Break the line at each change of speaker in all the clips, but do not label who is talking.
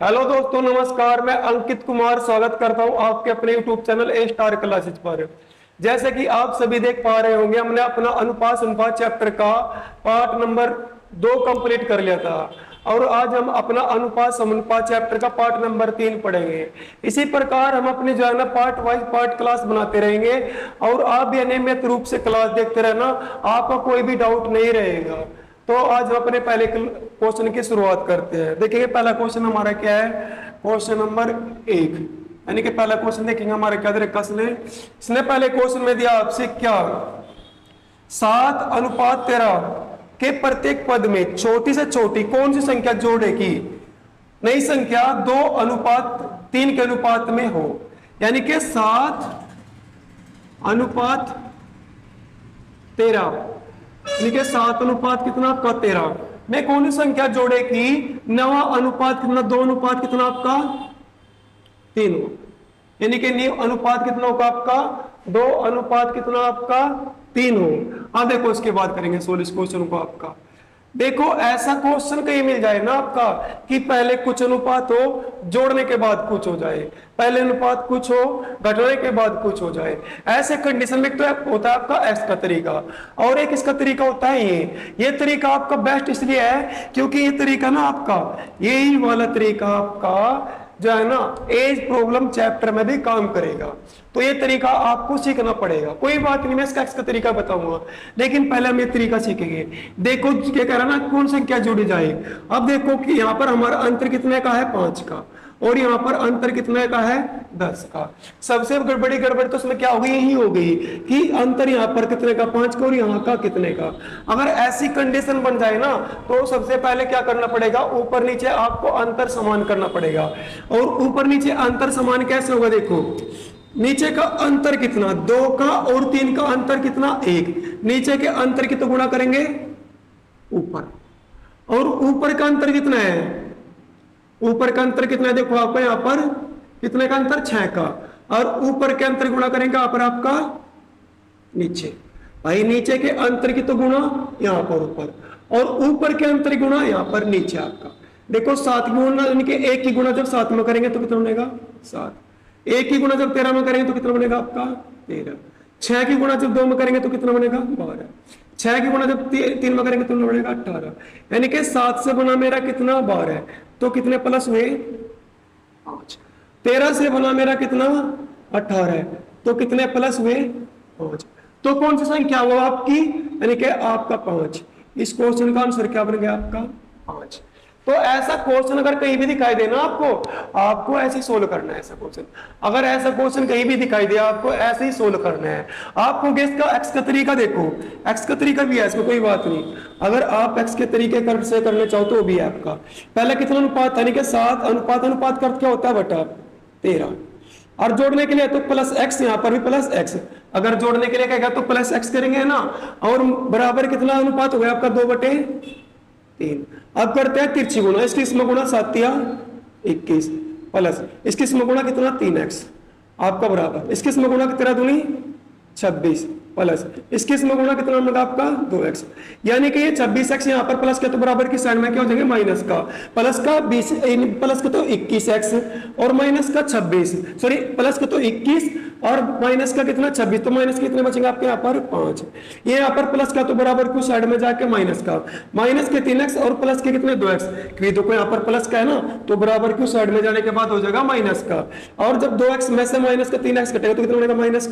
Hello दोस्तों, नमस्कार। मैं अंकित कुमार स्वागत करता हूं आपके अपने यूट्यूब चैनल ए स्टार क्लासेज पर। जैसे कि आप सभी देख पा रहे होंगे, हमने अपना अनुपात अनुपात चैप्टर का पार्ट नंबर 2 कंप्लीट कर लिया था और आज हम अपना अनुपात समनुपात चैप्टर का पार्ट नंबर 3 पढ़ेंगे। इसी प्रकार हम अपने जो है ना पार्ट वाइज पार्ट क्लास बनाते रहेंगे और आप भी अनियमित रूप से क्लास देखते रहना, आपका कोई भी डाउट नहीं रहेगा। तो आज हम अपने पहले क्वेश्चन की शुरुआत करते हैं। देखिए पहला क्वेश्चन हमारा क्या है, क्वेश्चन नंबर 1। यानी कि पहला क्वेश्चन देखेंगे हमारे क्या दे रखा इसने पहले क्वेश्चन में दिया आपसे क्या 7:13 के प्रत्येक पद में छोटी से छोटी कौन सी संख्या जोड़ेगी नई संख्या 2:3 के अनुपात में हो। यानी कि 7:13 यानी कि 7 कितना आपका 13 में कौन सी संख्या जोड़ेगी नवा अनुपात कितना 2 कितना आपका 3 हो। यानी कि न्यू अनुपात कितना होगा आपका 2 कितना आपका 3 हो। अब देखो इसके बाद करेंगे सोल्व इस क्वेश्चन को। आपका देखो ऐसा क्वेश्चन कहीं मिल जाए ना आपका कि पहले कुछ अनुपात हो जोड़ने के बाद कुछ हो जाए, पहले अनुपात कुछ हो घटाने के बाद कुछ हो जाए। ऐसे कंडीशन में तो होता है आपका एक्स का तरीका और एक इसका तरीका होता है ये तरीका आपका बेस्ट इसलिए है क्योंकि ये तरीका ना आपका यही वाला तरीका आपका जो है ना एज प्रॉब्लम चैप्टर में भी काम करेगा। तो ये तरीका आपको सीखना पड़ेगा। कोई बात नहीं, मैं इसका एक्स का तरीका बताऊंगा, लेकिन पहले हम ये तरीका सीखेंगे। देखो क्या कह रहा ना कौन संख्या जोड़ी जाए। अब देखो कि यहाँ पर हमारा अंतर कितने का है 5 का और यहाँ पर अंतर कितने का है 10 का। सबसे बड़ी गड़बड़ तो उसमें क्या हो गई, यही हो गई कि अंतर यहाँ पर कितने का 5 का और यहाँ का कितने का। अगर ऐसी कंडीशन बन जाए ना तो सबसे पहले क्या करना पड़ेगा, ऊपर नीचे आपको अंतर समान करना पड़ेगा। और ऊपर नीचे अंतर समान कैसे होगा, देखो नीचे का अंतर कितना 2 का और 3 का अंतर कितना 1। नीचे के अंतर की तो गुणा करेंगे ऊपर, और ऊपर का अंतर कितना है, ऊपर का अंतर कितना है देखो आपको यहाँ पर कितने का अंतर 6 का, और ऊपर के अंतर गुणा करेंगे यहाँ पर आपका नीचे। भाई नीचे के अंतर की तो गुणा यहाँ पर ऊपर और ऊपर के अंतर गुणा यहाँ पर नीचे आपका। देखो 7 गुणा यानी कि 1 की गुणा जब 7 में करेंगे तो कितना बनेगा 7। 1 की गुणा जब 13 में करेंगे तो कितना बनेगा आपका 13। 6 की गुणा जब 2 में करेंगे तो कितना बनेगा 12। 6 की गुणा जब 3 में करेंगे तो कितना बनेगा 18। यानी कि 7 से बना मेरा कितना 12 तो कितने प्लस हुए 5। 13 से बना मेरा कितना 18 तो कितने प्लस हुए 5। तो कौन सी संख्या हुआ आपकी, यानी कि आपका 5। इस क्वेश्चन का आंसर क्या बन गया आपका 5। तो ऐसा क्वेश्चन अगर कहीं भी दिखाई दे ना आपको ऐसे ही सोल्व करना है। ऐसा क्वेश्चन अगर ऐसा क्वेश्चन कहीं भी दिखाई दे आपको ऐसे ही सोल्व करना है। आपको गेस का एक्स का तरीका देखो, एक्स का तरीका भी है, इसमें कोई बात नहीं। अगर आप एक्स के तरीके से करने चाहो तो भी है आपका। पहले कितना अनुपात यानी कि 7:अनुपात का क्या होता है बटा 13, और जोड़ने के लिए तो प्लस एक्स, यहाँ पर भी प्लस एक्स। अगर जोड़ने के लिए क्या तो प्लस एक्स करेंगे ना, और बराबर कितना अनुपात हो गया आपका 2/3। अब करते हैं तिरछी गुणा, इसकी इसमें गुणा 7×21 प्लस इसकी इसमें गुणा कितना 3x आपका बराबर, इसकी इसमें गुणा 13×26 प्लस इसकी इसमें गुणा कितना होगा आपका 2x। यानी कि ये 26x यहाँ पर प्लस के तो बराबर की साइड में क्या हो जाएगा माइनस का, प्लस का 20 प्लस का तो 21x और माइनस का 26, सॉरी प्लस का तो 21 और माइनस का कितना 26, तो माइनस कितने बचेंगे आपके यहाँ पर 5। ये यहाँ पर प्लस का तो बराबर की साइड में जाके माइनस का, माइनस के 3x और प्लस के कितने 2x, क्योंकि देखो यहाँ पर प्लस का है ना तो बराबर की साइड में जाने के बाद हो जाएगा माइनस का। और जब 2x में से माइनस का 3x कटेगा तो कितना बनेगा माइनस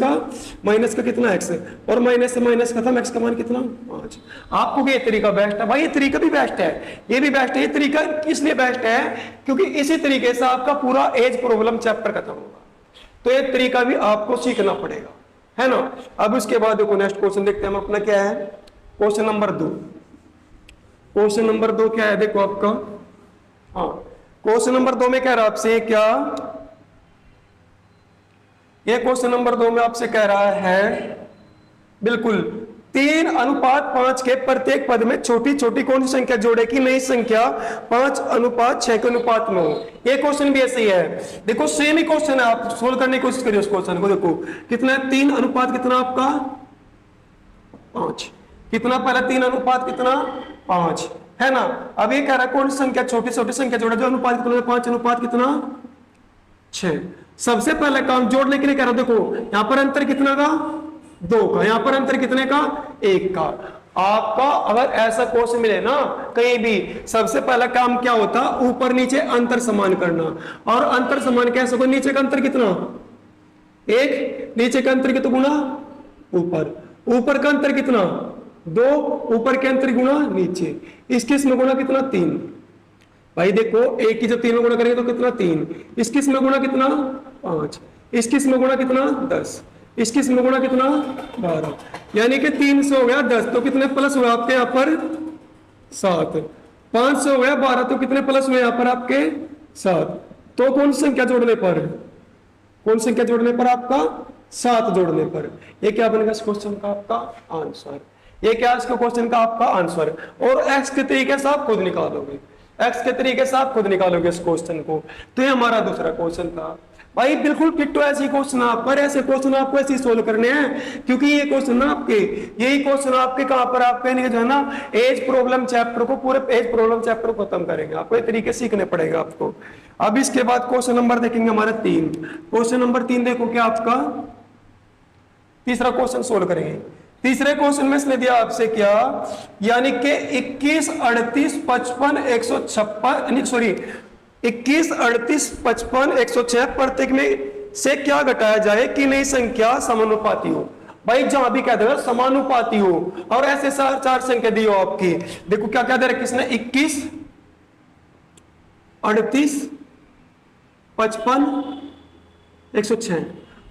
का कितना x, और माइनस से माइनस खत्म, x का मान कितना 5। आपको ये तरीका बेस्ट है भाई, ये तरीका भी बेस्ट है, ये भी बेस्ट है। ये तरीका इसलिए बेस्ट है क्योंकि इसी तरीके से आपका पूरा एज प्रॉब्लम चैप्टर खत्म होगा। तो ये तरीका भी आपको सीखना पड़ेगा, है ना। अब उसके बाद देखो नेक्स्ट क्वेश्चन देखते हैं हम अपना क्या है, क्वेश्चन नंबर 2। क्वेश्चन नंबर 2 क्या है देखो आपका, हाँ क्वेश्चन नंबर 2 में कह रहा आपसे क्या, ये क्वेश्चन नंबर 2 में आपसे कह रहा है बिल्कुल 3:5 के प्रत्येक पद में छोटी छोटी कौन सी संख्या जोड़ेगी नई संख्या 5:6 के अनुपात में हो। ये क्वेश्चन भी ऐसे ही है। देखो सेम ही क्वेश्चन है, आप सोल्व करने की कोशिश करिए उस क्वेश्चन को। देखो कितना है 3:5 कितना आपका 5, कितना पहला 3:5 कितना 5, है ना। अब ये कह रहा है कौन सी संख्या छोटी छोटी संख्या जोड़ा जो अनुपात कितना, 5 अनुपात कितना 6। सबसे पहले काम जोड़ने के लिए कह रहा, देखो यहां पर अंतर कितना का 2 का, यहां पर अंतर कितने का 1 का। आपका अगर ऐसा क्वेश्चन मिले ना कहीं भी, सबसे पहला काम क्या होता, ऊपर नीचे अंतर समान करना। और अंतर समान कैसे होगा, नीचे का अंतर कितना 1, नीचे का अंतर कितना गुना ऊपर, ऊपर का अंतर कितना 2, ऊपर के अंतर गुना नीचे, इसके इसमें गुना कितना 3। भाई देखो एक की जब 3 में गुणा करेंगे तो कितना 3, इसकी इसमें गुणा कितना 5, इसकी इसमें गुणा कितना 10, इसकी इसमें गुणा कितना 12, यानी कि 3 से हो गया 10, तो कितने प्लस हुए आपके यहाँ पर 7, 5 से हो गया 12, तो कितने प्लस हुए यहाँ पर आपके 7। तो कौन सी संख्या जोड़ने पर, कौन सी संख्या जोड़ने पर आपका 7 जोड़ने पर, ये क्या बनेगा इस क्वेश्चन का आपका आंसर। ये क्या इसके क्वेश्चन का आपका आंसर। और एक्स के तरीके से आप खुद निकालोगे, एक्स के तरीके से आप खुद निकालोगे इस क्वेश्चन को। तो ये हमारा दूसरा क्वेश्चन था। भाई बिल्कुल फिट ऐसे क्वेश्चन आप पर, ऐसे क्वेश्चन आपको ऐसे सोल्व करने हैं, क्योंकि ये क्वेश्चन ना आपके, यही क्वेश्चन आपके कहां पर आपके जो है ना एज प्रॉब्लम चैप्टर को, पूरे एज प्रॉब्लम चैप्टर को खत्म करेंगे। आपको ये तरीके सीखने पड़ेगा आपको। अब इसके बाद क्वेश्चन नंबर देखेंगे हमारा 3। क्वेश्चन नंबर 3 देखो क्या आपका तीसरा क्वेश्चन सोल्व करेंगे। तीसरे क्वेश्चन में इसने दिया आपसे क्या, यानी कि 21, 38, 55, 156 सॉरी 21, 38, 55, 106 प्रत्येक में से क्या घटाया जाए कि नई संख्या समानुपाती हो। भाई जहां भी कह देगा समानुपाती हो, और ऐसे चार संख्या दी हो आपकी। देखो क्या क्या दे रखी इसने, 21, 38, 55, 106,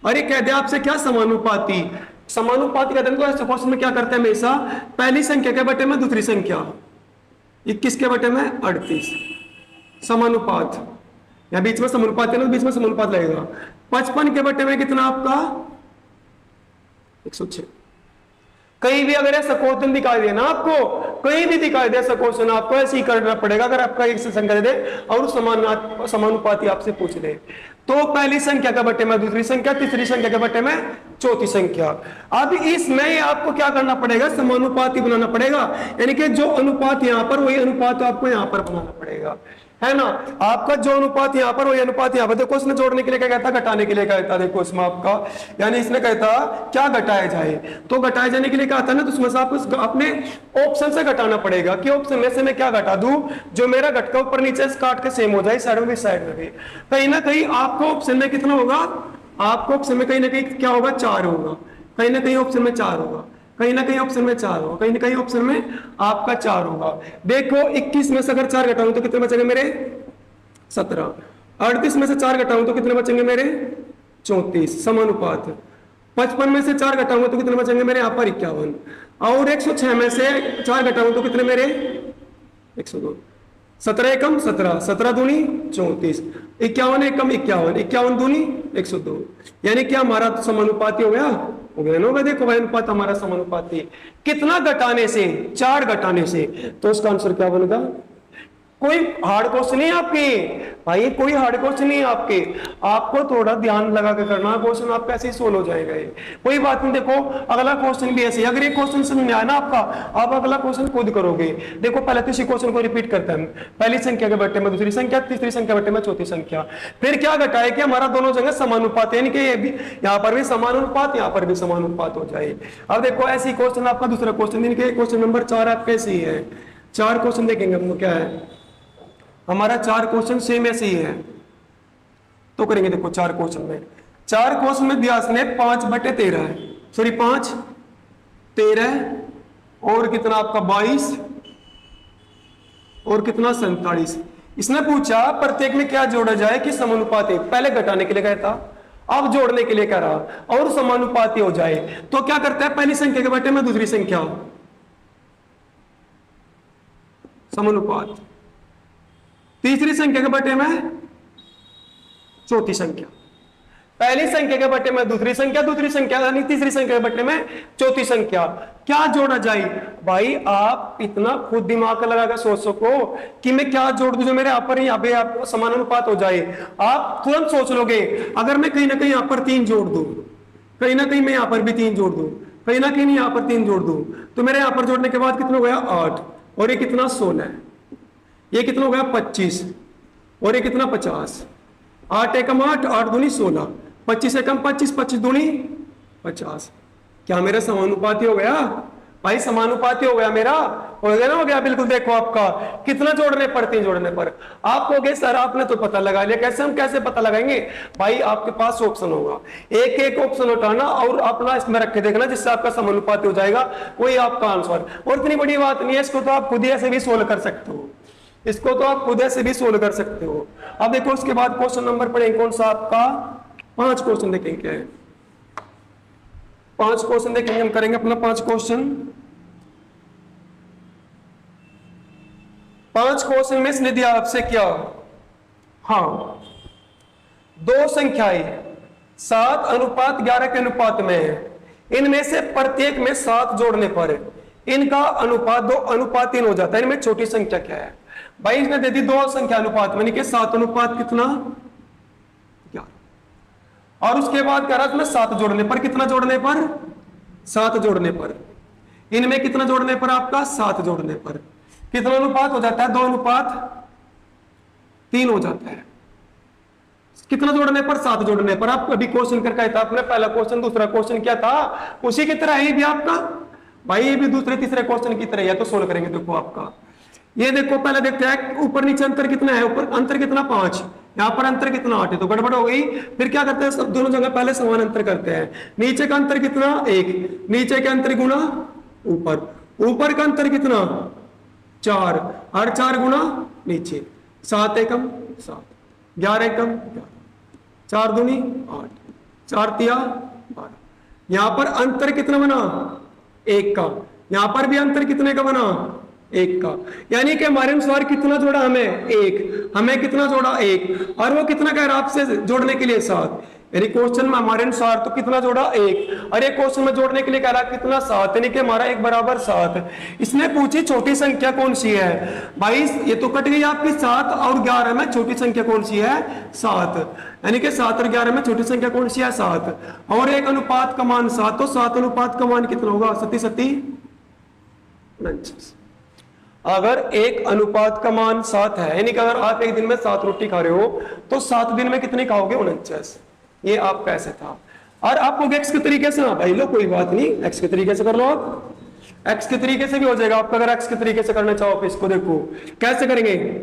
और ये कह दिया आपसे क्या समानुपाती। समानुपाती कहते हैं तो ऐसे क्वेश्चन में क्या करते हैं हमेशा, पहली संख्या के बटे में दूसरी संख्या, 21 के बटे में 38 समानुपात, या बीच में समानुपात है ना, बीच में समानुपात लगेगा। 55 के बटे में कितना आपका 106। कहीं भी अगर ऐसा क्वेश्चन दिखाई दे ना आपको, कहीं भी दिखाई दे ऐसा क्वेश्चन, आपको ऐसे ही करना पड़ेगा। अगर आपका एक से संख्या दे और समानुपाती आपसे पूछ ले, तो पहली संख्या के बटे में दूसरी संख्या, तीसरी संख्या के बटे में चौथी संख्या। अब इसमें आपको क्या करना पड़ेगा, समानुपाती बनाना पड़ेगा, यानी कि जो अनुपात यहां पर वही अनुपात आपको यहां पर बनाना पड़ेगा, है ना। आपका जो अनुपात यहाँ पर वही अनुपात यहाँ पर। देखो इसने जोड़ने के लिए क्या कहता, घटाने के लिए कहता। देखो इसमें आपका, यानी इसने कहता क्या घटाया जाए, तो घटाए जाने के लिए क्या आता है ना, तो उसमें से आपको अपने ऑप्शन से घटाना पड़ेगा कि ऑप्शन में से मैं क्या घटा दूं जो मेरा घटका ऊपर नीचे काट के सेम हो जाए, साइड में भी साइड में भी। कहीं ना कहीं आपको ऑप्शन में कितना होगा, आपको ऑप्शन में कहीं ना कहीं क्या होगा 4 होगा, कहीं ना कहीं ऑप्शन में 4 होगा, कहीं ना कहीं ऑप्शन में 4 होगा, कहीं ना कहीं ऑप्शन में आपका 4 होगा। देखो 21 में से अगर 4 घटाऊं तो कितने बचेंगे मेरे 17, 38 में से 4 घटाऊं तो कितने बचेंगे मेरे 34 समानुपात, 55 में से 4 घटाऊंगा तो कितने बचेंगे मेरे यहाँ पर 51, और 106 में से 4 घटाऊं तो कितने मेरे 102, 17 एकम 17, 17 दूनी 34, 51 एकम 51, 51 दूनी 102, यानी कि हमारा तो समानुपाती हो गया, होगा। देखो भाई अनुपात हमारा समानुपाती कितना घटाने से, 4 घटाने से, तो उसका आंसर क्या बनेगा। कोई हार्ड क्वेश्चन नहीं आपके भाई, कोई हार्ड क्वेश्चन नहीं आपके, आपको थोड़ा ध्यान लगा के करना, क्वेश्चन आपका ऐसे ही सोल्व हो जाएगा। कोई बात नहीं। देखो अगला क्वेश्चन भी ऐसे, अगर ये क्वेश्चन समझ में आया ना आपका, आप अगला क्वेश्चन खुद करोगे। देखो पहले तो इसी क्वेश्चन को रिपीट करते हैं, पहली संख्या के बटे में दूसरी संख्या, तीसरी संख्या बटे में चौथी संख्या, फिर क्या घटाए कि हमारा दोनों जगह समानुपात, यानी कि ये भी यहाँ पर भी समानुपात, यहाँ पर भी समानुपात हो जाए। अब देखो ऐसी क्वेश्चन आपका दूसरा क्वेश्चन, क्वेश्चन नंबर 4 आपका ऐसे ही है। 4 क्वेश्चन देखेंगे हमको क्या है, हमारा 4 क्वेश्चन सेम ऐसे ही है, तो करेंगे। देखो 4 क्वेश्चन में, 4 क्वेश्चन में व्यास ने 5/13 है, सॉरी 5, 13 और कितना आपका 22 और कितना 47। इसने पूछा प्रत्येक में क्या जोड़ा जाए कि समानुपाती, पहले घटाने के लिए कहता, अब जोड़ने के लिए कह रहा और समानुपाती हो जाए। तो क्या करता है, पहली संख्या के बटे में दूसरी संख्या समानुपात, तीसरी संख्या के बटे में चौथी संख्या, पहली संख्या के बटे में दूसरी संख्या, दूसरी संख्या यानी तीसरी संख्या के बटे में चौथी संख्या। क्या जोड़ा जाए भाई, आप इतना खुद दिमाग लगा कर सोच सको कि मैं क्या जोड़ दूं जो मेरे यहाँ पे आपको समानुपात हो जाए। आप तुरंत सोच लोगे, अगर मैं कहीं ना कहीं यहाँ पर 3 जोड़ दूं, कहीं ना कहीं मैं यहाँ पर भी 3 जोड़ दूं, कहीं ना कहीं यहाँ पर 3 जोड़ दूं, तो मेरे यहाँ पर जोड़ने के बाद कितना हो गया 8, और ये कितना 16 है, ये कितना हो गया 25, और ये कितना 50, 8 एकम 8, 8 दूनी 16, 25 एकम 25, 25 दूनी 50। क्या मेरा समानुपाती हो गया भाई? समानुपाती हो गया मेरा, हो गया ना, हो गया बिल्कुल। देखो आपका कितना जोड़ने पर, 3 जोड़ने पर। आप कहोगे सर आपने तो पता लगा लिया, कैसे? हम कैसे पता लगाएंगे भाई? आपके पास ऑप्शन होगा, एक एक ऑप्शन उठाना और अपना इसमें रख के देखना, जिससे आपका समानुपाती हो जाएगा, वही आपका आंसर। और इतनी बड़ी बात नहीं है, इसको तो आप खुद ही ऐसे भी सोल्व कर सकते हो, इसको तो आप खुद ऐसे भी सोल्व कर सकते हो। अब देखो उसके बाद क्वेश्चन नंबर पढ़ेंगे कौन सा आपका? 5 क्वेश्चन देखेंगे क्या है, 5 क्वेश्चन देखेंगे हम, करेंगे अपना 5 क्वेश्चन। 5 क्वेश्चन में इसने दिया आपसे क्या? हाँ, 2 संख्याएं 7:11 के अनुपात में है, इनमें से प्रत्येक में 7 जोड़ने पर इनका अनुपात 2:3 हो जाता है। इनमें छोटी संख्या क्या है भाई? इसने दे दी 2 संख्या अनुपात में, यानी 7 कितना 11, और उसके बाद कह रहा है 7 जोड़ने पर, कितना जोड़ने पर? 7 जोड़ने पर। इनमें कितना जोड़ने पर आपका? 7 जोड़ने पर कितना अनुपात हो जाता है? 2:3 हो जाता है। कितना जोड़ने पर? 7 जोड़ने पर। आप अभी क्वेश्चन करके आया था आपने, पहला क्वेश्चन, दूसरा क्वेश्चन क्या था? उसी की तरह है भी आपका भाई, ये भी दूसरे तीसरे क्वेश्चन की तरह है, तो सोल्व करेंगे। देखो आपका ये देखो, पहले देखते हैं ऊपर नीचे अंतर कितना है। ऊपर अंतर कितना 5, यहाँ पर अंतर कितना 8 है, तो गड़बड़ हो गई। फिर क्या करते हैं, सब दोनों जगह पहले समान अंतर करते हैं। नीचे का अंतर कितना 1, नीचे के अंतर गुना ऊपर, ऊपर का अंतर कितना 4, और 4 गुना नीचे, 7 एकम 7, 11 एकम 11, 4 दूनी 8, 4 तिया 12। यहां पर अंतर कितना बना? 1 का। यहां पर भी अंतर कितने का बना? 1 का। यानी कि हमारे अनुसार कितना जोड़ा हमें? 1। हमें कितना जोड़ा? 1। और वो कितना कह रहा आपसे जोड़ने के लिए? 7। यानी क्वेश्चन में हमारे अनुसार तो कितना जोड़ा? 1। और ये क्वेश्चन में जोड़ने के लिए कह रहा कितना? 7। यानी कि हमारा 1 बराबर 7। इसने पूछी छोटी संख्या कौन सी है भाई? ये तो कट गई आपकी 7 और 11 में छोटी संख्या कौन सी है? 7। यानी कि 7 और 11 में छोटी संख्या कौन सी है? 7। और एक अनुपात का मान 7, तो 7 अनुपात का मान कितना होगा? 7 49। अगर एक अनुपात का मान 7 है, यानी कि अगर आप एक दिन में 7 रोटी खा रहे हो, तो 7 दिन में कितने खाओगे? 49। ये आपका ऐसे था। और आपको एक्स के तरीके से ना भाई लो, कोई बात नहीं, एक्स के तरीके से कर लो आप, एक्स के तरीके से भी हो जाएगा आपका। अगर एक्स के तरीके से करना चाहो तो इसको देखो कैसे करेंगे।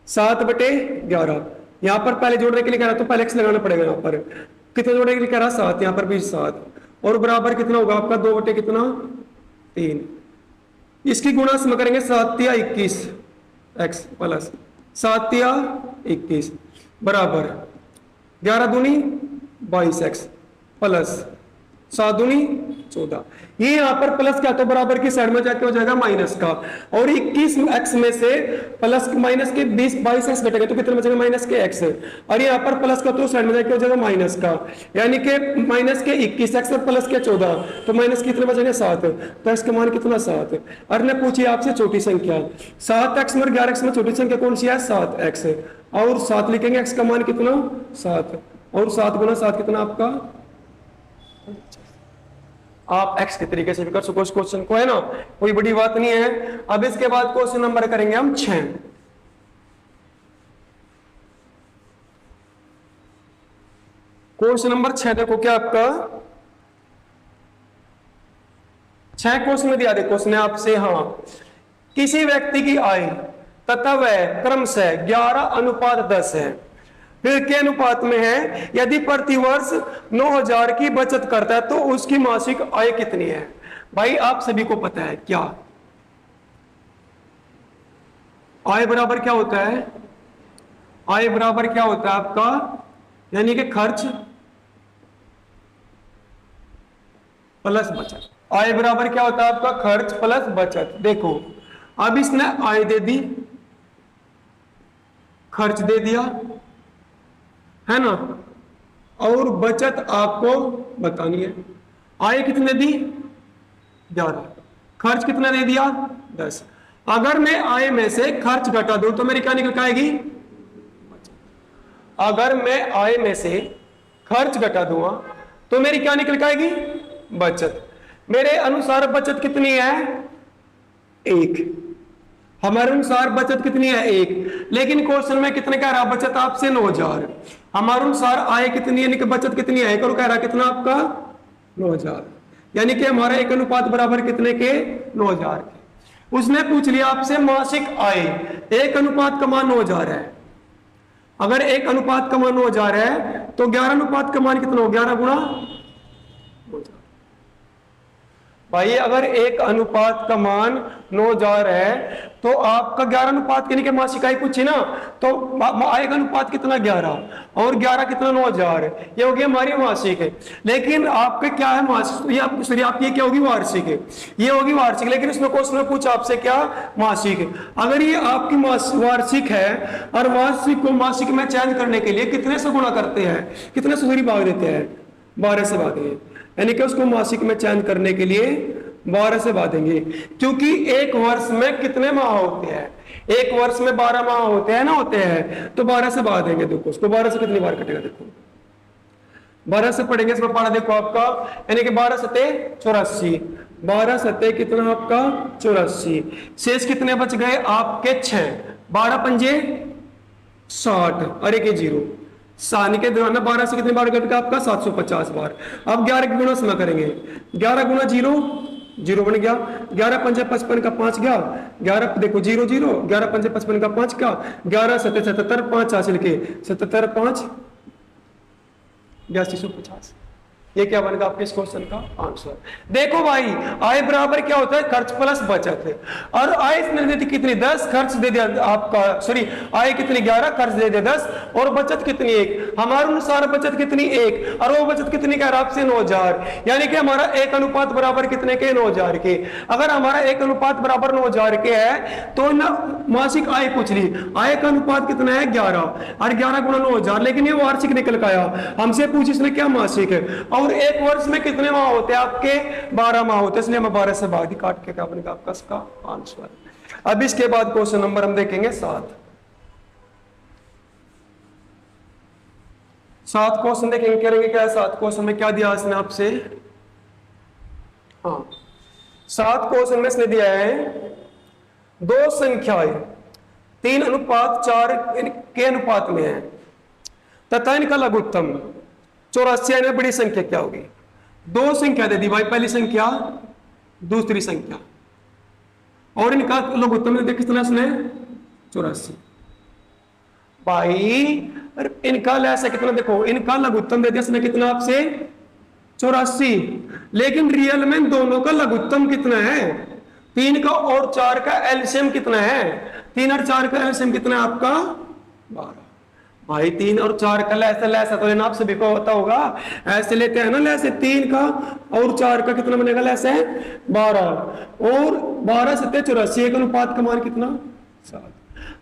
7/11, यहां पर पहले जोड़ने के लिए कह रहा तो पहले एक्स लगाना पड़ेगा। यहां पर कितना जोड़ने के लिए कह रहा? 7। यहां पर भी 7, और बराबर कितना होगा आपका? 2/3। इसकी गुणा में करेंगे 7 तिया 21 एक्स प्लस 7 तिया 21 बराबर 11 दूनी 22 एक्स प्लस 7 दूनी 14। ये यहाँ पर प्लस क्या, तो बराबर की साइड में जाके हो जाएगा माइनस का, और 21 एक्स में से प्लस माइनस के 22 एक्स घटेगा तो कितना बचेगा? माइनस के एक्स। और यहाँ पर प्लस का तो साइड में जाके हो जाएगा माइनस का, यानी कि माइनस के 21 एक्स और प्लस के 14, तो माइनस कितने बचेंगे? 7। तो एक्स का मान कितना? 7। और ने पूछी आपसे छोटी संख्या 7 एक्स और 11 एक्स में छोटी संख्या कौन सी है? 7 एक्स। और 7 लिखेंगे, एक्स का मान कितना? 7, और 7 गुना 7 कितना आपका? आप एक्स के तरीके से भी कर सको इस क्वेश्चन को, है ना, कोई बड़ी बात नहीं है। अब इसके बाद क्वेश्चन नंबर करेंगे हम 6। क्वेश्चन नंबर 6 देखो क्या आपका 6 क्वेश्चन में दिया देखो उसने आपसे, हाँ, किसी व्यक्ति की आय तथा वह क्रमशः 11:10 है, फिर के अनुपात में है, यदि प्रतिवर्ष 9,000 की बचत करता है तो उसकी मासिक आय कितनी है? भाई आप सभी को पता है क्या आय बराबर क्या होता है? आय बराबर क्या होता है आपका? यानी कि खर्च प्लस बचत। आय बराबर क्या होता है आपका? खर्च प्लस बचत। देखो अब इसने आय दे दी, खर्च दे दिया, है ना, और बचत आपको बतानी है। आय कितने दी? 11। खर्च कितना दे दिया? 10। अगर मैं आय में से खर्च घटा दूं तो मेरी क्या निकल आएगी? अगर मैं आय में से खर्च घटा दूंगा तो मेरी क्या निकल आएगी? बचत। मेरे अनुसार बचत कितनी है? 1। हमारे अनुसार बचत कितनी है 1, लेकिन क्वेश्चन में कितने कह रहा बचत आपसे 9000। हमारे अनुसार आय कितनी है, यानी कि बचत कितनी है, और कह रहा कितना आपका 9000, यानी कि हमारा एक अनुपात बराबर कितने के 9000 के। उसने पूछ लिया आपसे मासिक आय, एक अनुपात का मान 9000 है। अगर एक अनुपात का मान 9000 है तो 11 अनुपात का मान कितना हो, 11 गुणा 9000। भाई अगर एक अनुपात का मान 9000 है तो आपका 11 अनुपात के मासिक आय पूछी ना, तो आय का अनुपात कितना 11 और 11 कितना 9000, ये होगी हमारी मासिक है। लेकिन आपके क्या है मासिक, ये आपकी क्या होगी वार्षिक है, ये होगी वार्षिक, लेकिन इसमें क्वेश्चन में पूछा आपसे क्या मासिक है। अगर ये आपकी वार्षिक है और वार्षिक को मासिक में चेंज करने के लिए कितने से गुणा करते हैं, कितने से भाग देते हैं, 12 से भागेंगे, यानी कि उसको मासिक में चेंज करने के लिए 12 से बांधेंगे। क्योंकि एक वर्ष में कितने माह होते हैं, एक वर्ष में 12 माह होते हैं ना, होते हैं, तो 12 से बांधेंगे। देखो उसको 12 से कितनी बार कटेगा, देखो 12 से पढ़ेंगे इसमें पारा, देखो आपका यानी कि 12 सते 84, 12 सते कितना आपका 84, शेष कितने बच गए आपके 6, 12 पंजे 60 और एक 0, सानी के दौरान 12 से कितनी बार कटेगा आपका 750 बार। अब 11 के गुणा समय करेंगे, 11 गुणा 0, 0 बन गया, 11 पंजे 55 का 5 गया, 11 देखो 0 0, 11 पंजे 55 का 5 का, 11 सते 77, 5 हासिल के 77 5 8250। ये क्या बनेगा आपके इस क्वेश्चन का आंसर। देखो भाई आय बराबर क्या होता है, खर्च प्लस बचत है। और आय इसने दे दी कितनी 10, खर्च दे दिया आपका, सॉरी आय कितनी 11, खर्च दे दिया 10, और बचत कितनी 1। हमारे अनुसार बचत कितनी 1, और वो बचत कितनी कह रहा आपसे 9000, यानी कि हमारा एक अनुपात बराबर कितने के 9000 के। अगर हमारा एक अनुपात बराबर 9000 के है तो ना मासिक आय पूछ ली, आय का अनुपात कितना है 11 और 11 गुणा 9000, लेकिन ये वार्षिक निकल के आया। हमसे पूछ इसने क्या मासिक है, और एक वर्ष में कितने माह होते हैं आपके 12 माह होते हैं, इसलिए हम 12 से भाग काट के क्या बनेगा आपका इसका आंसर। अब इसके बाद क्वेश्चन नंबर हम देखेंगे 7 क्वेश्चन देखेंगे, करेंगे क्या 7 क्वेश्चन में क्या दिया इसने आपसे। हाँ 7 क्वेश्चन में इसने दिया है दो संख्याएं 3:4 के अनुपात में है तथा इनका लघुत्तम 84 में बड़ी संख्या क्या होगी। दो संख्या दे दी भाई, पहली संख्या दूसरी संख्या, और इनका लघुत्तम दे कितना इसने 84। भाई इनका लैसा कितना, देखो इनका लघुत्तम दे दिया इसने कितना आपसे 84, लेकिन रियल में दोनों का लघुत्तम कितना है, 3 का और 4 का एलसीएम कितना है, 3 और 4 का एलसीएम कितना है आपका 12। भाई 3 और 4 का लैसा तो लेना आप सभी को पता होगा, ऐसे लेते हैं ना लैसे, 3 का और 4 का कितना बनेगा लैसे 12, और 12 सत्ते 84, एक अनुपात का मान कितना 7।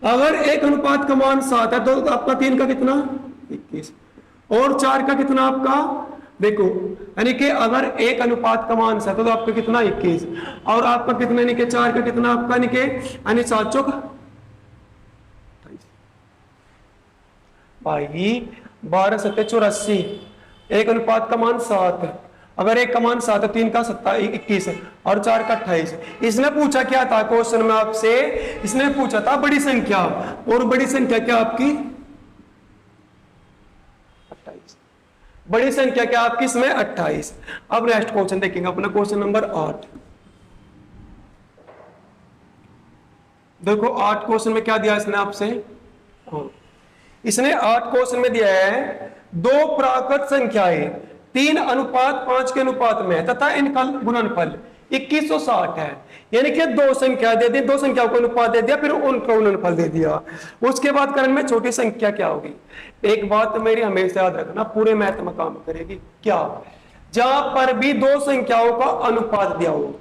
अगर एक अनुपात का मान 7 है तो आपका 3 का कितना 21, और 4 का कितना आपका, देखो यानी कि अगर एक अनुपात का मान 7 तो आपका कितना 21, और आपका कितना यानी कि 4 का कितना आपका यानी कि 7 चौक भाई 12 सत्ते 84, एक अनुपात का मान 7, अगर एक का मान 7 है, 3 का 21 और 4 का 28। इसने पूछा क्या था क्वेश्चन में आपसे, इसने पूछा था बड़ी संख्या, और बड़ी संख्या क्या आपकी 28, बड़ी संख्या क्या आपकी इसमें 28। अब नेक्स्ट क्वेश्चन देखेंगे अपना क्वेश्चन नंबर 8। देखो 8 क्वेश्चन में क्या दिया इसने आपसे, इसने 8 क्वेश्चन में दिया है दो प्राकृत संख्याएं 3:5 के अनुपात में तथा इनका गुणनफल 2160 है। यानी कि दो संख्या दे दी, दो संख्याओं को अनुपात दे दिया, फिर उनका गुणनफल दे दिया। उसके बाद करण में छोटी संख्या क्या होगी। एक बात मेरी हमेशा याद रखना, पूरे मैथ में काम करेगी, क्या जहां पर भी दो संख्याओं का अनुपात दिया हो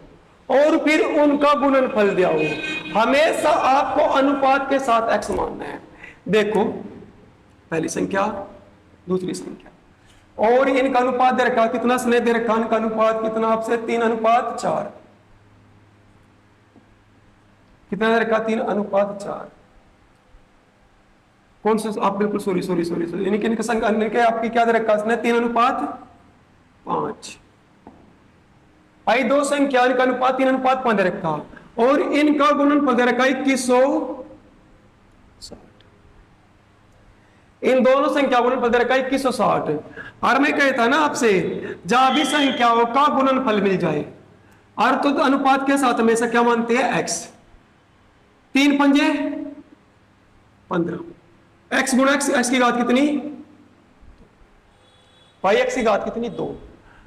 और फिर उनका गुणनफल दिया हो, हमेशा आपको अनुपात के साथ x मानना है। देखो पहली संख्या दूसरी संख्या, और इनका अनुपात दे रखा कितना, स्नेह दे रखा इनका अनुपात कितना आपसे 3:4, कितना दे रखा 3:4। कौन सा आप बिल्कुल सॉरी यानी कि इनका संख्या आपकी क्या दे रखा इसने 3:5। आई दो संख्या इनका अनुपात 3:5 दे रखा, और इनका गुणनफल दे रखा है 2160। इन दोनों संख्याओं का गुणनफल दे रखा है 2160। और मैं कहता ना आपसे, जहां भी संख्याओं का गुणनफल मिल जाए और तो अनुपात के साथ हमेशा क्या मानते हैं, x। 3 पंजे 15, x गुणा x की घात कितनी भाई, x की घात कितनी 2।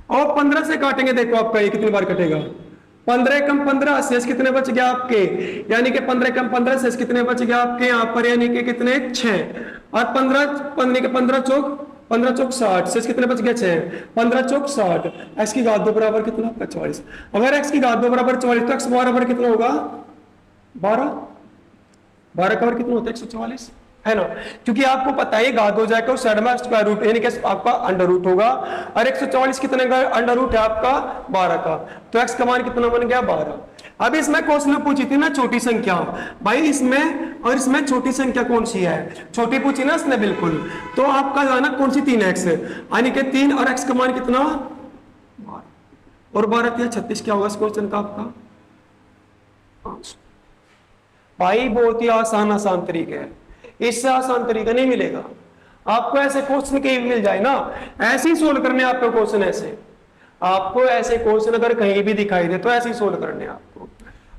और 15 से काटेंगे, देखो आपका ये कितनी बार कटेगा, 15 कम 15 शेष कितने बच गया आपके, यानी कि 15 कम 15 शेष कितने बच गया आपके यहाँ पर, यानी कि कितने 6। और 15 चौक 60 शेष कितने बच गए 6, 15 चौक 60। x की घात 2 बराबर कितना आपका 44। अगर x की घात 2 बराबर 44 तो x बराबर कितना होगा 12। 12 का वर्ग कितना होता है 144, है ना, क्योंकि आपको पता है घात हो जाएगा उस साइड में स्क्वायर रूट, यानी कि आपका अंडर रूट होगा। और 144 कितने का अंडर रूट है आपका 12 का, तो x का मान कितना बन गया 12। अब इसमें क्वेश्चन में पूछी थी ना छोटी संख्या, भाई इसमें और इसमें छोटी संख्या कौन सी है, छोटी पूछी ना इसने बिल्कुल, तो आपका जाना कौन सी 3x, यानी कि 3 और x का मान कितना 12, और 12 या 36 क्या होगा इस क्वेश्चन का आपका 5। भाई बहुत ही आसान तरीका है, इससे आसान तरीका नहीं मिलेगा आपको। ऐसे क्वेश्चन कहीं भी मिल जाए ना, ऐसे ही सोल्व करने आपको क्वेश्चन, ऐसे आपको ऐसे क्वेश्चन अगर कहीं भी दिखाई दे तो ऐसे ही सोल्व करने आपको।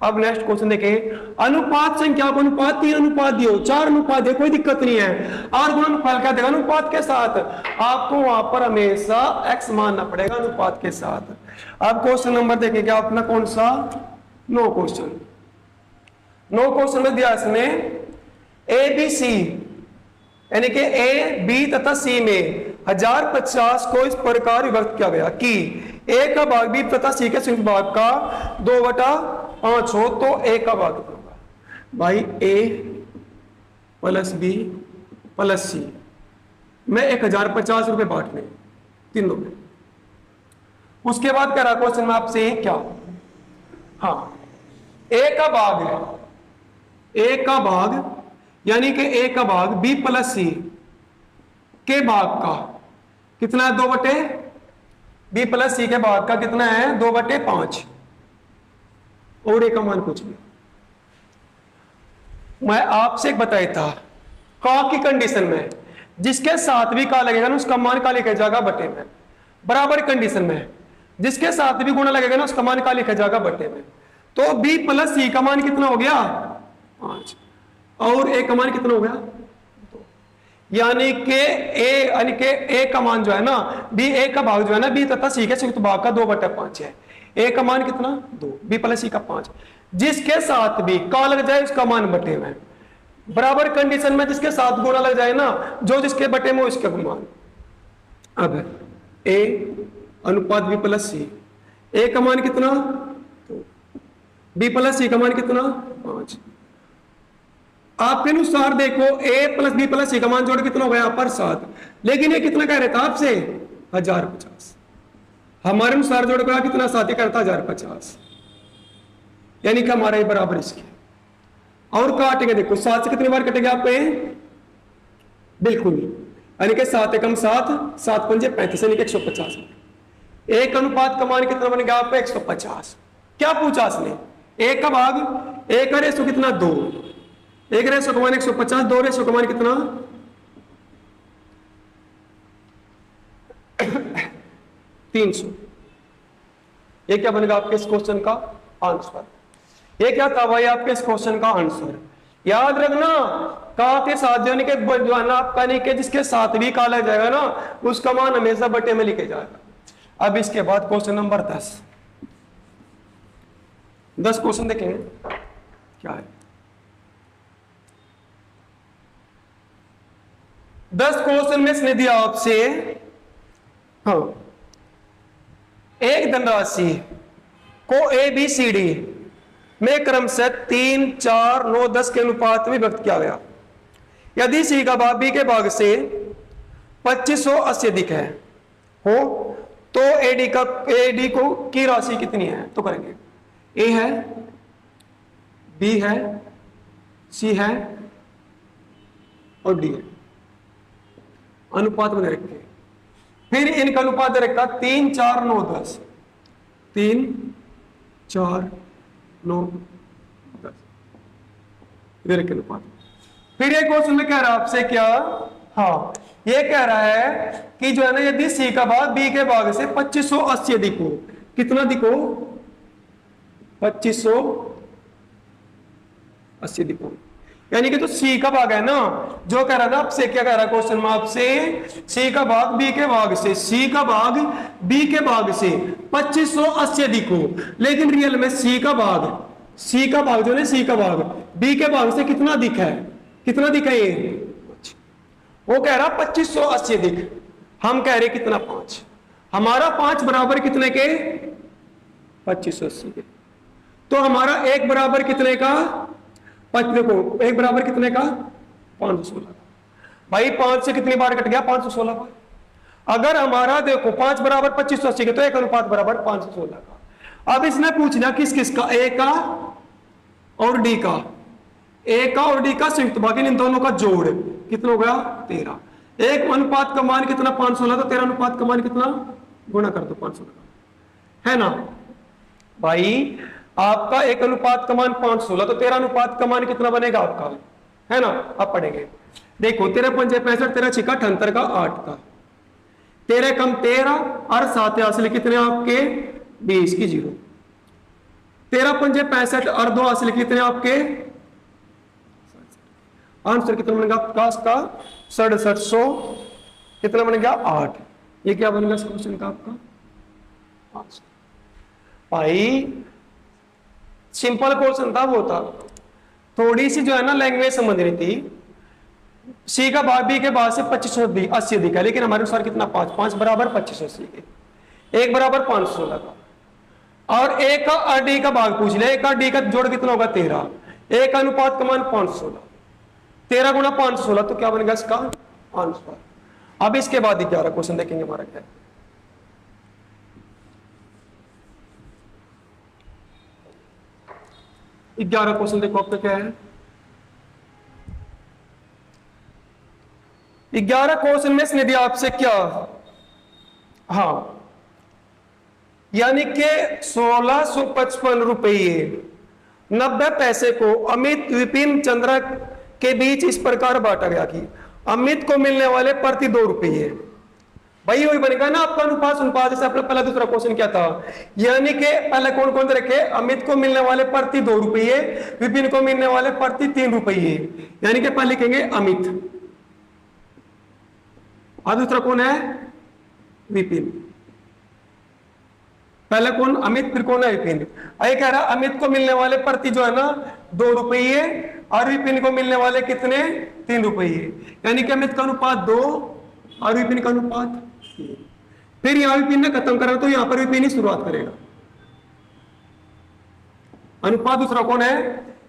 अब नेक्स्ट क्वेश्चन देखें, अनुपात संख्या को अनुपात 3 अनुपात दियो, 4 अनुपात दियो, कोई दिक्कत नहीं है। और गुणनफल क्या देगा अनुपात के साथ, आपको वहां पर हमेशा x मानना पड़ेगा अनुपात के साथ। अब क्वेश्चन नंबर देखेंगे अपना कौन सा 9 क्वेश्चन। 9 क्वेश्चन में दिया इसने ए बी सी, यानी कि ए बी तथा सी में 1050 को इस प्रकार विभक्त किया गया कि ए का भाग बी तथा सी के संयुक्त भाग का 2/5 हो, तो ए का भाग कितना होगा भाई, ए प्लस बी प्लस सी में 1050 रुपए बांटने तीनों में। उसके बाद कह रहा क्वेश्चन में आपसे क्या, हाँ ए का भाग है, ए का भाग यानी कि ए का भाग बी प्लस सी के भाग का कितना है 2 बी प्लस सी के भाग का कितना है 2/5, और ए का मान कुछ भी। मैं आपसे एक बताया था का की कंडीशन में जिसके साथ भी का लगेगा ना उसका मान का लिखा जाएगा बटे में, बराबर कंडीशन में जिसके साथ भी गुणा लगेगा ना उसका मान का लिखा जाएगा बटे में। तो बी प्लस सी का मान कितना हो गया 5, और ए का मान कितना हो गया 2, यानी कि ए का मान जो है ना बी, ए का भाग जो है ना बी तथा सी के संयुक्त भाग का 2/5 है। ए का मान कितना 2, बी प्लस सी का 5, जिसके साथ भी का लग जाए उसका मान बटे में, बराबर कंडीशन में जिसके साथ गुणा लग जाए ना, जो जिसके बटे में उसके मान। अब ए अनुपात बी प्लस सी, ए का मान कितना 2, बी प्लस सी का मान कितना 5। आपके अनुसार देखो ए प्लस बी प्लस सी का मान जोड़ कितना हो गया यहाँ पर 7, लेकिन ये कितना कह रहा था आपसे 1050, हमारे अनुसार जोड़ का कितना 7 करता 1050, यानी कि हमारा ये बराबर इसके। और काटेंगे देखो 7 से कितनी बार कटेगा आपके बिल्कुल नहीं, यानी कि 7 एकम 7, 7 पंजे 35, यानी कि 150। एक अनुपात का मान कितना बन गया आपका 150। क्या पूछा इसने, एक का भाग, एक का रेशो कितना 2, एक रेशो का मान 150, 2 रेशो का मान कितना 300। ये क्या बनेगा आपके इस क्वेश्चन का आंसर। ये क्या था भाई आपके इस क्वेश्चन का आंसर। याद रखना का के साथ यानी कि आपका नहीं कि जिसके साथ भी का लग जाएगा ना उसका मान हमेशा बटे में लिखे जाएगा। अब इसके बाद क्वेश्चन नंबर 10 क्वेश्चन देखेंगे क्या है। 10 क्वेश्चन में इसने दिया आपसे, हाँ, एक धनराशि को ए बी सी डी में क्रम से 3, 4, 9, 10 के अनुपात में व्यक्त किया गया। यदि सी का भाग बी के भाग से 2580 अधिक है हो तो एडी को की राशि कितनी है। तो करेंगे ए है, बी है, सी है और डी है। अनुपात में रखें, फिर इनका अनुपात दे रखा 3, 4, 9, 10, 3, 4, 9, इधर के अनुपात। फिर एक क्वेश्चन में कह रहा है आपसे क्या, हाँ ये कह रहा है कि जो है ना यदि सी का भाग बी के भाग से 2580 अधिक हो, कितना अधिक हो, 2580 अधिक हो, यानी कि तो सी का भाग है ना, जो कह रहा था आपसे, क्या कह रहा है क्वेश्चन में आपसे, सी का भाग बी के भाग से, सी का भाग बी के भाग से 2580 अधिक हो, लेकिन रियल में सी का भाग जो है सी का भाग बी के भाग से कितना अधिक है, कितना अधिक है ये, वो कह रहा 2580 अधिक, हम कह रहे कितना 5, हमारा 5 बराबर कितने के 2580 के, तो हमारा एक बराबर कितने का, देखो एक बराबर कितने का 516 का, भाई 5 से कितनी बार कट गया 516 बार, अगर हमारा देखो 5 बराबर 2580 के, तो एक अनुपात बराबर 516 का। अब इसने पूछना किस किस का, ए का और डी का, ए का और डी का संयुक्त भाग, इन दोनों का जोड़ कितना हो गया 13, एक अनुपात का मान कितना 516, तो 13 अनुपात का मान कितना, गुणा कर दो 516 है ना भाई, आपका एक अनुपात का मान 516, तो 13 अनुपात का मान कितना बनेगा आपका, है ना। अब पढ़ेंगे, देखो 13 पंजे 65, 13 छिका 78 का 8 का, 13 कम 13 और 7 हासिल कितने आपके 20 की 0, 13 पंजे 65 और 2 हासिल कितने आपके, आंसर कितना बनेगा आपका 6700, कितना बनेगा 8, ये क्या बनेगा इस क्वेश्चन का आपका आंसर। भाई सिंपल क्वेश्चन था, वो था थोड़ी सी जो है ना लैंग्वेज समझनी थी, सी का भाग बी के बाद से 2580 दिखा, लेकिन हमारे अनुसार कितना 5 बराबर 2580 के, एक बराबर 516 का, और एक का डी का भाग पूछ लिया, एक का डी का जोड़ कितना होगा 13, एक अनुपात का मान 516, 13 गुणा 516, तो क्या बनेगा इसका आंसर। अब इसके बाद 11 क्वेश्चन देखेंगे हमारा क्या है। 11 क्वेश्चन देखो आपका क्या है, 11 क्वेश्चन में इसने दिया आपसे क्या, हाँ यानी कि 1655 रुपये 90 पैसे को अमित विपिन चंद्रा के बीच इस प्रकार बांटा गया कि अमित को मिलने वाले प्रति 2 रुपये, भाई वही बनेगा ना आपका अनुपात अनुपात, जैसे अपना पहला दूसरा क्वेश्चन क्या था, यानी कि पहले कौन कौन से रखे, अमित को मिलने वाले प्रति 2 रुपये, विपिन को मिलने वाले प्रति 3 रुपये, यानी कि पहले लिखेंगे अमित, और दूसरा कौन है विपिन, पहले कौन अमित फिर कौन है विपिन। ये कह रहा अमित को मिलने वाले प्रति जो है ना 2 रुपये और विपिन को मिलने वाले कितने 3 रुपये, यानी कि अमित का अनुपात 2 और विपिन का अनुपात 3। फिर यहां विपिन ने खत्म करा तो यहां पर विपिन ही शुरुआत करेगा। अनुपात दूसरा कौन है,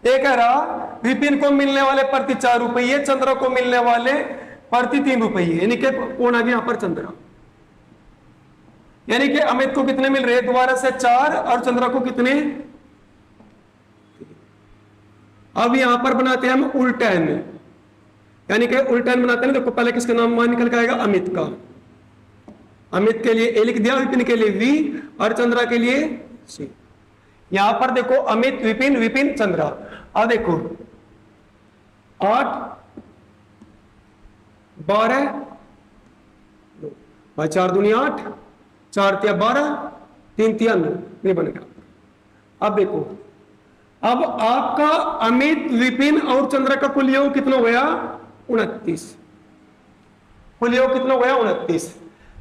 ये कह रहा विपिन को मिलने वाले प्रति 4 रुपये, चंद्रा को मिलने वाले प्रति 3 रुपये, यानी कि कौन आ गया यहां पर चंद्रा, यानी कि अमित को कितने मिल रहे हैं दोबारा से 4 और चंद्रा को कितने। अब यहां पर बनाते हैं हम उल्टन, यानी कि उल्टन बनाते हैं। देखो पहले किसका नाम मान निकल के आएगा अमित का, अमित के लिए ए लिख दिया, विपिन के लिए वी और चंद्रा के लिए सी। यहां पर देखो अमित विपिन विपिन चंद्रा, अब देखो 8 12 भाई 4 दूनी 8, 4 तिया 12, 3 तिया 9, ये बनेगा। अब देखो अब आपका अमित विपिन और चंद्रा का कुल योग कितना हो गया 29, कुल योग कितना हो गया 29,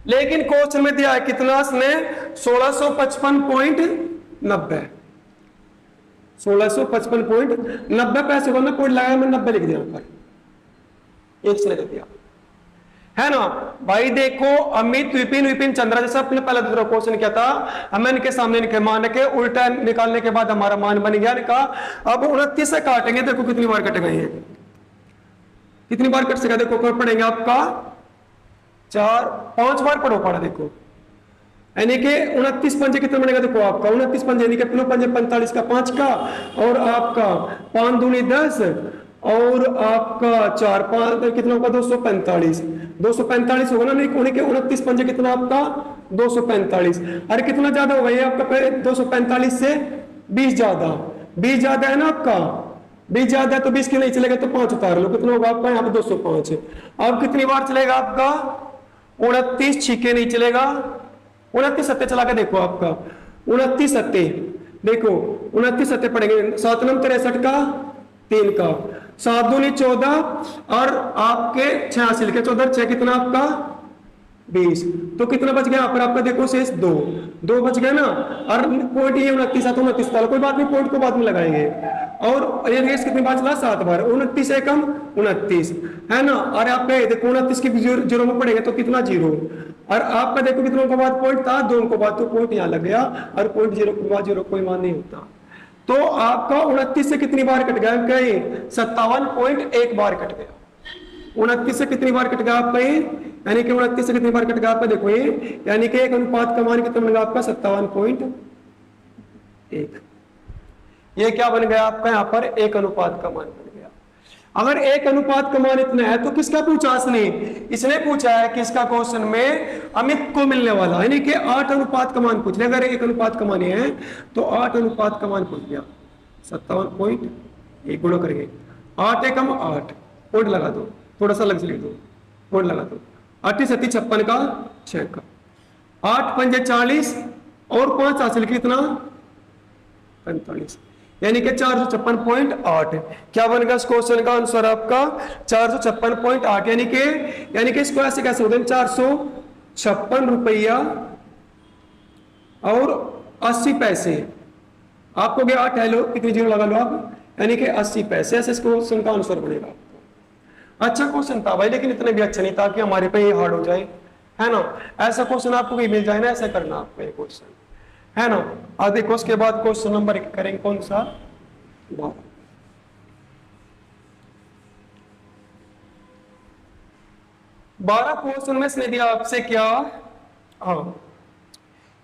लेकिन क्वेश्चन में दिया है कितना इसने 1655.90, 1655.90 पैसे को ना पॉइंट लगाया, मैं 90 लिख दिया पर, एक से लिख दिया है ना भाई। देखो अमित विपिन विपिन चंद्रा, जैसा अपने पहला दूसरा क्वेश्चन क्या था, हमें इनके सामने इनके मान के उल्टा निकालने के बाद हमारा मान बन गया इनका। अब 29 से काटेंगे, देखो कितनी बार कट गए हैं, कितनी बार कट सका, देखो कब पढ़ेंगे आपका 5 बार पढ़ो पड़ा, देखो यानी कि 29 पंजे कितना बनेगा, देखो आपका 29 पंजे यानी कि 45 का 5 का, और आपका 5 दूनी 10 और आपका 4 5 कितना होगा 245, 245 होगा ना, नहीं होने के 29 पंजे कितना आपका 245, अरे कितना ज्यादा होगा ये आपका 245 से 20 ज्यादा, 20 ज्यादा है ना आपका, 20 ज्यादा है तो 20 की नहीं चलेगा तो 5 उतार लो, कितना होगा आपका यहाँ पे 205। अब कितनी बार चलेगा आपका 29 छीके नहीं चलेगा, 29 सत्ते चला के देखो आपका 29 सत्ते, देखो 29 सत्ते पड़ेंगे 7 नम 63 का 3 का 7 दूनी 14 और आपके 86 के 14 6 कितना आपका 20, तो कितना बच गया यहाँ पर आपका देखो शेष 2 बच गया ना। और पॉइंट ये 29 आता 29 था, कोई बात नहीं पॉइंट को बाद में लगाएंगे। और ये रेस कितनी बार चला 7 बार, 29 से कम 29 है ना। और आप देखो 29 की जीरो में पड़ेगा तो कितना 0, और आपका देखो कितनों के बाद पॉइंट था 2 के बाद, तो पॉइंट यहाँ लग गया और पॉइंट 0 के बाद 0 कोई मान नहीं होता। तो आपका 29 से कितनी बार कट गया, कहीं 57.1 बार कट गया। 29 से कितनी बार कट गया आपका ये, यानी कि 29 से कितनी बार कट गया आपका देखो ये, यानी कि एक अनुपात का मान कितना बन गया आपका 57.1। ये क्या बन गया आपका यहाँ पर एक अनुपात का मान बन गया। अगर एक अनुपात का मान इतना है तो किसका पूछा इसने पूछा है कि इसका क्वेश्चन में अमित को मिलने वाला, यानी कि 8 अनुपात का मान पूछ लिया। अगर एक अनुपात का मान है तो 8 अनुपात का मान पूछ लिया, 57.1 गुणा करेंगे 8 एकम 8 पॉइंट लगा दो, थोड़ा सा अलग से लिख दो पॉइंट लगा दो, 8 7 56 का 6 का 8 5 40 और 5 हासिल कितना 45, यानी कि 456.8। क्या बन गया इस क्वेश्चन का आंसर आपका 456.8, यानी कि इसको ऐसे कैसे होते हैं 456 रुपया और 80 पैसे। आपको गया 8 है लो, कितनी जीरो लगा लो आप, यानी कि 80 पैसे, ऐसे इस क्वेश्चन का आंसर बनेगा। अच्छा क्वेश्चन था भाई, लेकिन इतना भी अच्छा नहीं था कि हमारे पे ये हार्ड हो जाए, है ना। ऐसा क्वेश्चन आपको भी मिल जाए ना, ऐसा करना आपको ये क्वेश्चन, है ना। अब देखो उसके बाद क्वेश्चन नंबर करेंगे कौन सा 12 क्वेश्चन में इसने दिया आपसे क्या, हाँ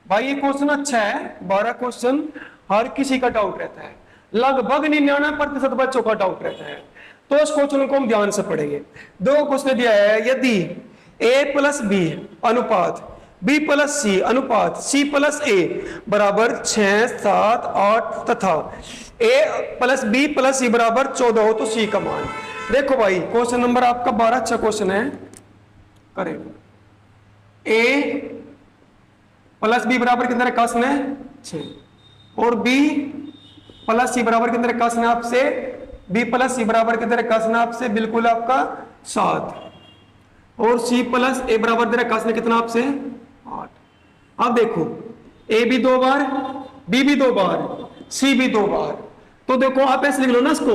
भाई ये क्वेश्चन अच्छा है। 12 क्वेश्चन हर किसी का डाउट रहता है, लगभग 99% बच्चों का डाउट रहता है, तो इस क्वेश्चन को हम ध्यान से पढ़ेंगे। 2 क्वेश्चन दिया है, यदि a प्लस बी अनुपात b प्लस सी अनुपात c प्लस a बराबर 6 7 8 तथा a plus b plus c बराबर 14 हो तो c का मान। देखो भाई क्वेश्चन नंबर आपका 12 अच्छा क्वेश्चन है, करेंगे a प्लस b बराबर कितने रखा उसने 6 और b प्लस c बराबर कितने रखा उसने आपसे, b प्लस c बराबर कितने रखा उसने आपसे बिल्कुल आपका 7 और c प्लस a बराबर दे रखा उसने कितना आपसे 8। अब देखो a भी 2 बार, b भी 2 बार, c भी 2 बार, तो देखो आप ऐसे लिख लो ना इसको,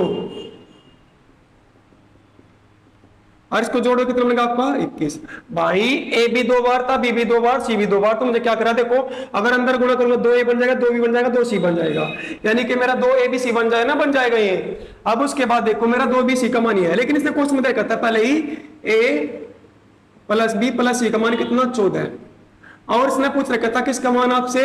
और इसको जोड़ो कितना बनेगा आपका 21। भाई a भी 2 बार था, b भी 2 बार, c भी 2 बार, तो मुझे क्या करा देखो, अगर अंदर गुणा करूंगा 2a बन जाएगा, 2b बन जाएगा, 2c बन जाएगा, यानी कि मेरा 2abc बन जाए ना, बन जाएगा ये। अब उसके बाद देखो मेरा 2bc का मान ही है, लेकिन इसने क्वेश्चन में देखा था पहले ही a plus b plus c का मान कितना 14 है, और इसने पूछ रखा था किसका मान आपसे,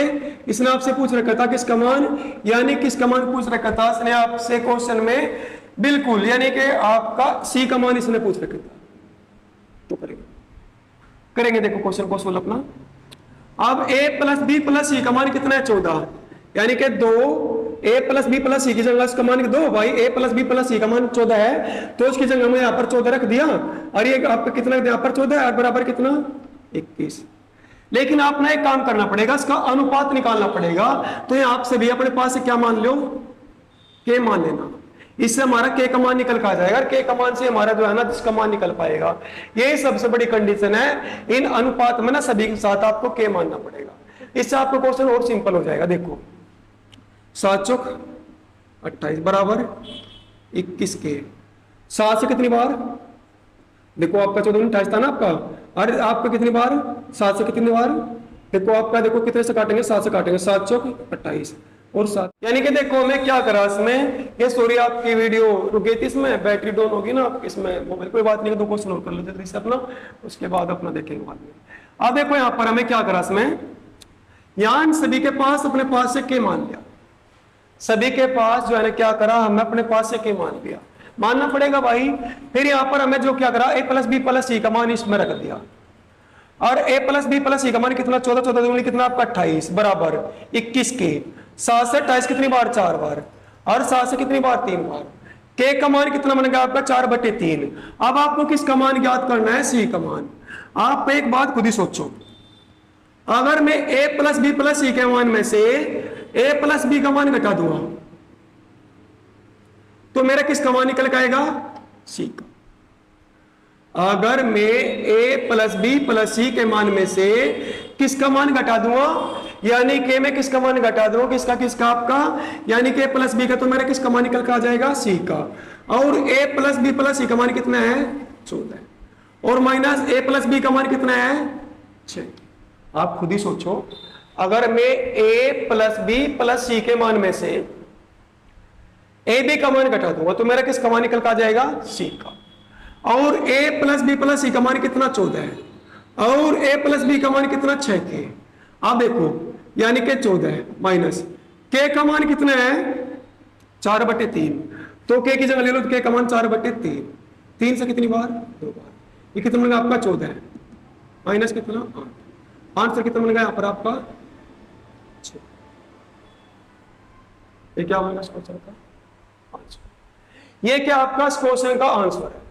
इसने आपसे पूछ रखा था किसका मान, यानी किसका मान पूछ रखा था इसने आपसे क्वेश्चन में बिल्कुल, यानी कि आपका c का मान इसने पूछ रखा था। तो करेंगे देखो क्वेश्चन को सोल्व अपना। अब a plus b plus c का मान कितना है 14, यानी कि 2 a plus b plus c की जगह इसका मान 2, भाई a plus b plus c का मान 14 है, तो इसकी जगह में यहाँ पर 14 रख दिया, और ये आपका कितना यहाँ पर 14 है, और बराबर कितना 21। लेकिन आपने एक काम करना पड़ेगा, इसका अनुपात निकालना पड़ेगा, तो यहाँ आपसे भी अपने पास से क्या मान लो k मान लेना, इससे हमारा k का मान निकल कर जाएगा, k का मान से हमारा जो है ना जिसका मान निकल पाएगा। यही सबसे बड़ी कंडीशन है, इन अनुपात में ना सभी के साथ आपको k मानना पड़ेगा, इससे आपको क्वेश्चन और सिंपल हो जाएगा। देखो 7 चौक 28 बराबर 21 के 7 से कितनी बार, देखो आपका 14 28 था ना आपका, अरे आपका कितनी बार 7 से कितनी बार, देखो आपका देखो कितने से काटेंगे 7 से काटेंगे, 7 चौक 28 और 7, यानी कि देखो हमें क्या करा इसमें, ये सॉरी आपकी वीडियो रुक गई थी, इसमें बैटरी डाउन होगी ना इसमें मोबाइल, कोई बात नहीं, 2 क्वेश्चन और कर लो जल्दी से अपना, उसके बाद अपना देखेंगे बाद में। अब देखो यहाँ पर हमें क्या करा इसमें, यहाँ इन सभी के पास अपने पास से k मान लिया, सभी के पास जो है ना क्या करा, हमें अपने पास से k मान लिया, मानना पड़ेगा भाई। फिर यहाँ पर हमें जो क्या करा, a plus b plus c का मान इसमें रख दिया, और a plus b plus c का मान कितना 14 14 दूनी कितना आपका 28 बराबर 21 के 7 से 28 कितनी बार 4 बार, और 7 से कितनी बार 3 बार, के का मान कितना बनेगा आपका 4/3। अब आपको किसका मान ज्ञात करना है, सी का मान। आप एक बात खुद ही सोचो, अगर मैं a प्लस बी प्लस सी के मान में से a प्लस बी का मान घटा दूंगा तो मेरा किसका मान निकल के आएगा, सी का। अगर मैं a प्लस बी प्लस सी के मान में से किसका मान घटा दूंगा, यानी कि मैं किसका मान घटा दूंगा, किसका आपका, यानी कि a प्लस बी का, तो मेरा किसका मान निकल के आ जाएगा, सी का। और a प्लस बी प्लस सी का मान कितना है, 14, और माइनस a प्लस बी का मान कितना है, 6। आप खुद ही सोचो, अगर मैं a प्लस बी प्लस सी के मान में से ए बी का मान घटा दूंगा तो मेरा किसका मान निकल के आ जाएगा, सी का। और a प्लस बी प्लस सी का मान कितना, 14 है, और a प्लस बी का मान कितना, 6 के। आप देखो, यानी कि 14 माइनस k का मान कितना है, 4/3। तो k की जगह ले लो तो k का मान 4/3। 3 से कितनी बार, 2 बार। ये कितना बनेगा आपका, 14 है, माइनस कितना, 8। 8 से कितना बनेगा यहाँ पर आपका, 6। ये क्या बनेगा इस क्वेश्चन का आंसर, ये क्या आपका इस क्वेश्चन का आंसर है।